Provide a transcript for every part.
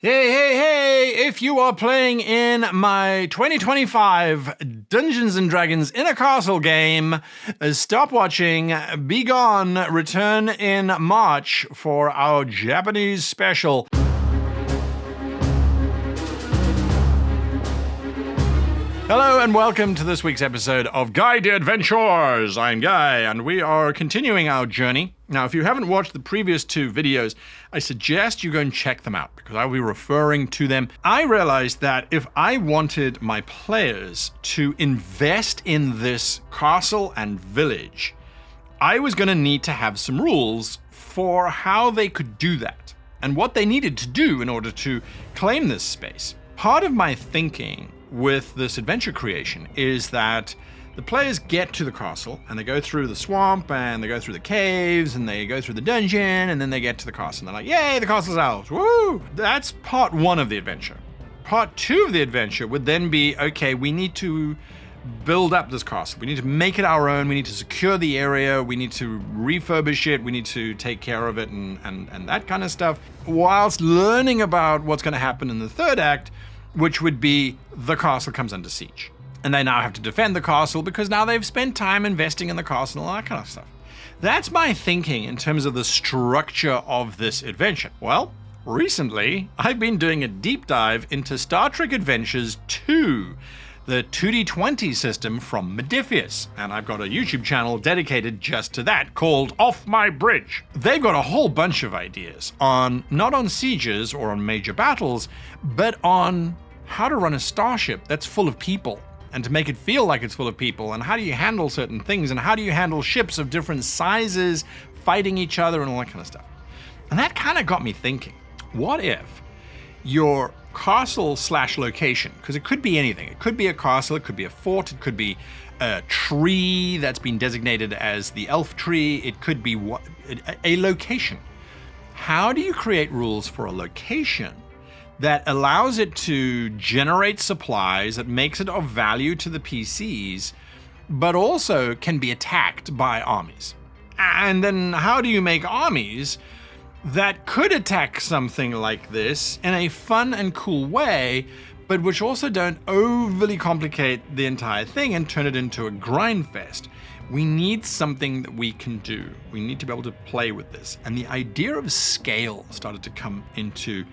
Hey, if you are playing in my 2025 Dungeons & Dragons Inner Castle game, stop watching, be gone, return in March for our Japanese special. Hello and welcome to this week's episode of Guy the Adventures. I'm Guy and we are continuing our journey. Now, if you haven't watched the previous two videos, I suggest you go and check them out because I'll be referring to them. I realized that if I wanted my players to invest in this castle and village, I was going to need to have some rules for how they could do that and what they needed to do in order to claim this space. Part of my thinking with this adventure creation is that the players get to the castle and they go through the swamp and they go through the caves and they go through the dungeon and then they get to the castle and they're like, yay, the castle's ours, woo! That's part one of the adventure. Part two of the adventure would then be, okay, we need to build up this castle. We need to make it our own. We need to secure the area. We need to refurbish it. We need to take care of it and that kind of stuff, whilst learning about what's going to happen in the third act, which would be the castle comes under siege. And they now have to defend the castle because now they've spent time investing in the castle and all that kind of stuff. That's my thinking in terms of the structure of this adventure. Well, recently, I've been doing a deep dive into Star Trek Adventures 2, the 2D20 system from Modiphius. And I've got a YouTube channel dedicated just to that called Off My Bridge. They've got a whole bunch of ideas on, not on sieges or on major battles, but on how to run a starship that's full of people and to make it feel like it's full of people, and how do you handle certain things, and how do you handle ships of different sizes fighting each other and all that kind of stuff. And that kind of got me thinking, what if your castle slash location, because it could be anything, it could be a castle, it could be a fort, it could be a tree that's been designated as the elf tree, it could be a location. How do you create rules for a location that allows it to generate supplies, that makes it of value to the PCs, but also can be attacked by armies? And then how do you make armies that could attack something like this in a fun and cool way, but which also don't overly complicate the entire thing and turn it into a grind fest? We need something that we can do. We need to be able to play with this. And the idea of scale started to come into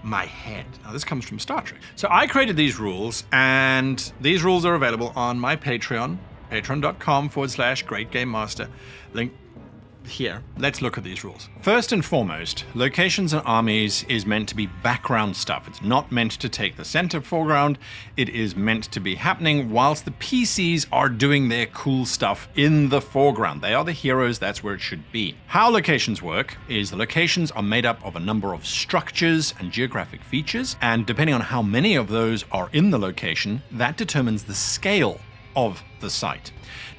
my head. Now, this comes from Star Trek. So I created these rules, and these rules are available on my Patreon, patreon.com/greatgamemaster. Link here. Let's look at these rules. First and foremost, locations and armies is meant to be background stuff. It's not meant to take the center foreground. It is meant to be happening whilst the PCs are doing their cool stuff in the foreground. They are the heroes, that's where it should be. How locations work is the locations are made up of a number of structures and geographic features, and depending on how many of those are in the location, that determines the scale of the site.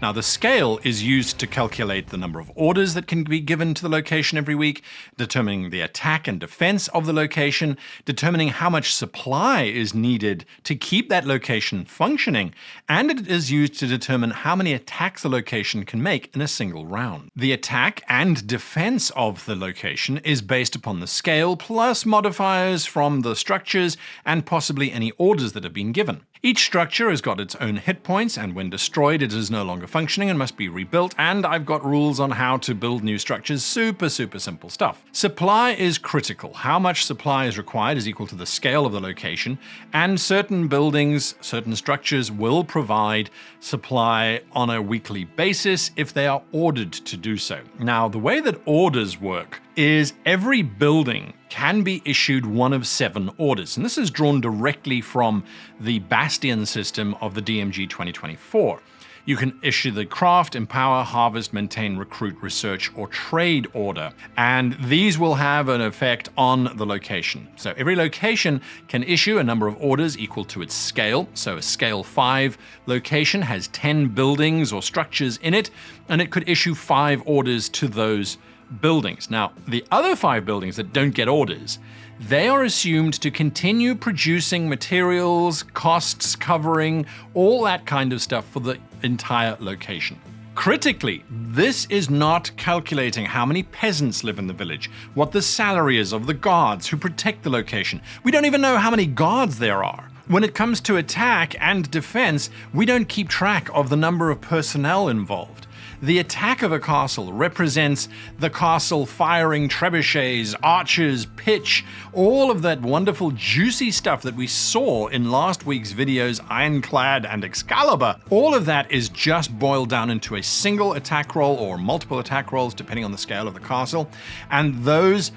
Now, the scale is used to calculate the number of orders that can be given to the location every week, determining the attack and defense of the location, determining how much supply is needed to keep that location functioning, and it is used to determine how many attacks the location can make in a single round. The attack and defense of the location is based upon the scale plus modifiers from the structures and possibly any orders that have been given. Each structure has got its own hit points, and when destroyed, it is no longer functioning and must be rebuilt, and I've got rules on how to build new structures. Super simple stuff. Supply is critical. How much supply is required is equal to the scale of the location, and certain buildings, certain structures will provide supply on a weekly basis if they are ordered to do so. Now, the way that orders work is every building can be issued one of 7 orders, and this is drawn directly from the Bastion system of the DMG 2024. You can issue the craft, empower, harvest, maintain, recruit, research, or trade order, and these will have an effect on the location. So every location can issue a number of orders equal to its scale. So a scale 5 location has 10 buildings or structures in it, and it could issue 5 orders to those buildings. Now, the other 5 buildings that don't get orders, they are assumed to continue producing materials, costs covering, all that kind of stuff for the entire location. Critically, this is not calculating how many peasants live in the village, what the salary is of the guards who protect the location. We don't even know how many guards there are. When it comes to attack and defense, we don't keep track of the number of personnel involved. The attack of a castle represents the castle firing trebuchets, archers, pitch, all of that wonderful juicy stuff that we saw in last week's videos, Ironclad and Excalibur. All of that is just boiled down into a single attack roll or multiple attack rolls depending on the scale of the castle, and those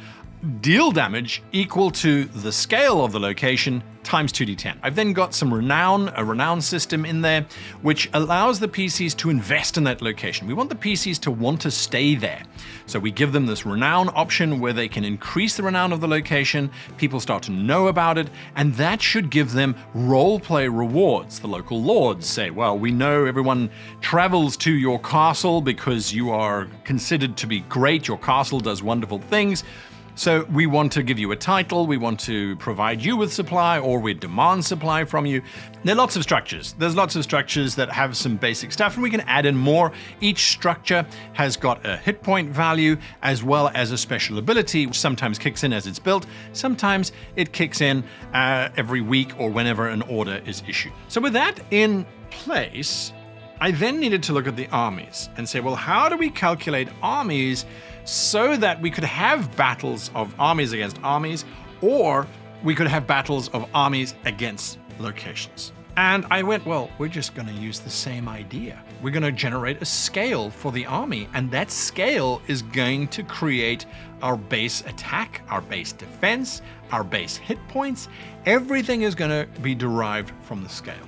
deal damage equal to the scale of the location times 2d10. I've then got some renown, a renown system in there, which allows the PCs to invest in that location. We want the PCs to want to stay there. So we give them this renown option where they can increase the renown of the location, people start to know about it, and that should give them roleplay rewards. The local lords say, well, we know everyone travels to your castle because you are considered to be great, your castle does wonderful things. So we want to give you a title, we want to provide you with supply, or we demand supply from you. There are lots of structures. There's lots of structures that have some basic stuff, and we can add in more. Each structure has got a hit point value as well as a special ability, which sometimes kicks in as it's built. Sometimes it kicks in every week or whenever an order is issued. So with that in place, I then needed to look at the armies and say, well, how do we calculate armies so that we could have battles of armies against armies, or we could have battles of armies against locations? And I went, well, we're just going to use the same idea. We're going to generate a scale for the army, and that scale is going to create our base attack, our base defense, our base hit points. Everything is going to be derived from the scale.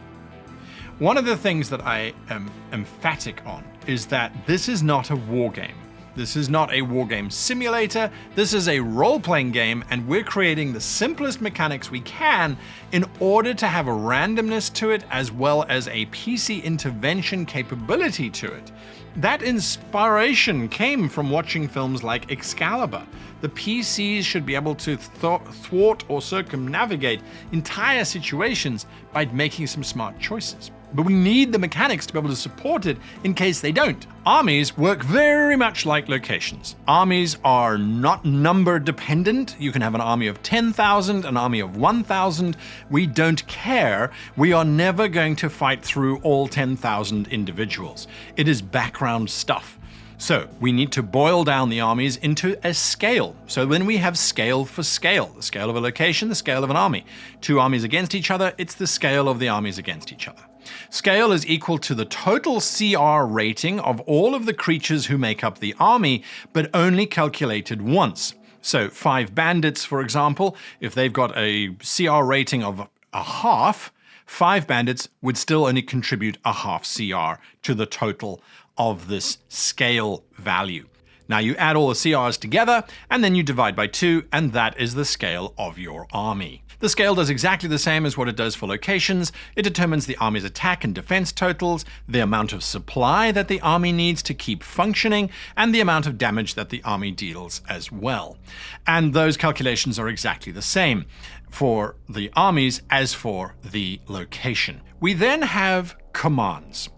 One of the things that I am emphatic on is that this is not a war game. This is not a wargame simulator, this is a role-playing game, and we're creating the simplest mechanics we can in order to have a randomness to it as well as a PC intervention capability to it. That inspiration came from watching films like Excalibur. The PCs should be able to thwart or circumnavigate entire situations by making some smart choices. But we need the mechanics to be able to support it in case they don't. Armies work very much like locations. Armies are not number dependent. You can have an army of 10,000, an army of 1,000. We don't care. We are never going to fight through all 10,000 individuals. It is background stuff. So we need to boil down the armies into a scale. So when we have scale for scale, the scale of a location, the scale of an army, two armies against each other, it's the scale of the armies against each other. Scale is equal to the total CR rating of all of the creatures who make up the army, but only calculated once. So 5 bandits, for example, if they've got a CR rating of a half, 5 bandits would still only contribute a half CR to the total of this scale value. Now you add all the CRs together, and then you divide by 2, and that is the scale of your army. The scale does exactly the same as what it does for locations. It determines the army's attack and defense totals, the amount of supply that the army needs to keep functioning, and the amount of damage that the army deals as well. And those calculations are exactly the same for the armies as for the location. We then have commands.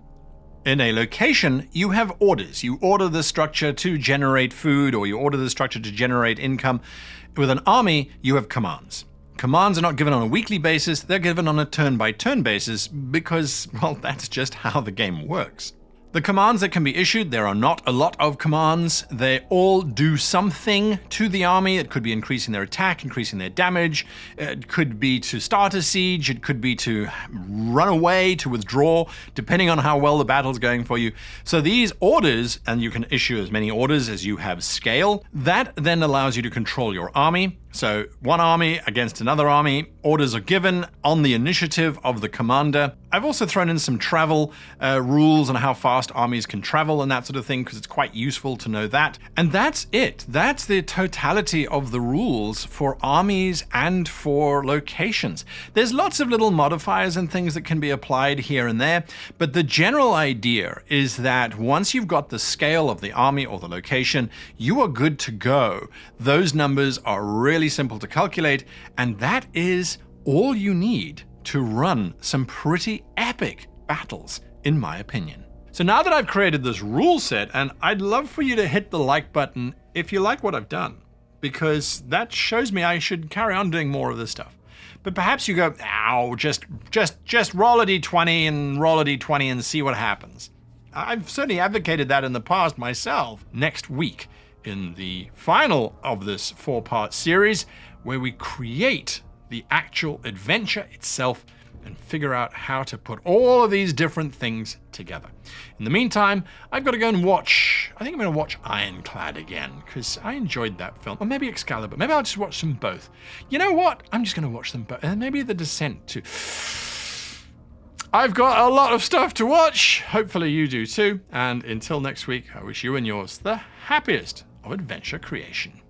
In a location, you have orders. You order the structure to generate food, or you order the structure to generate income. With an army, you have commands. Commands are not given on a weekly basis, they're given on a turn-by-turn basis because, well, that's just how the game works. The commands that can be issued, there are not a lot of commands. They all do something to the army. It could be increasing their attack, increasing their damage. It could be to start a siege. It could be to run away, to withdraw, depending on how well the battle's going for you. So these orders, and you can issue as many orders as you have scale, that then allows you to control your army. So one army against another army, orders are given on the initiative of the commander. I've also thrown in some travel rules on how fast armies can travel and that sort of thing, because it's quite useful to know that. And that's it. That's the totality of the rules for armies and for locations. There's lots of little modifiers and things that can be applied here and there, but the general idea is that once you've got the scale of the army or the location, you are good to go. Those numbers are really simple to calculate, and that is all you need to run some pretty epic battles, in my opinion. So now that I've created this rule set, and I'd love for you to hit the like button if you like what I've done, because that shows me I should carry on doing more of this stuff. But perhaps you go, ow, just roll a d20 and roll a d20 and see what happens. I've certainly advocated that in the past myself. Next week, in the final of this 4-part series, where we create the actual adventure itself and figure out how to put all of these different things together. In the meantime, I've got to go and watch, I think I'm going to watch Ironclad again, because I enjoyed that film. Or maybe Excalibur. Maybe I'll just watch them both. You know what? I'm just going to watch them both. And maybe The Descent too. I've got a lot of stuff to watch. Hopefully you do too. And until next week, I wish you and yours the happiest of adventure creation.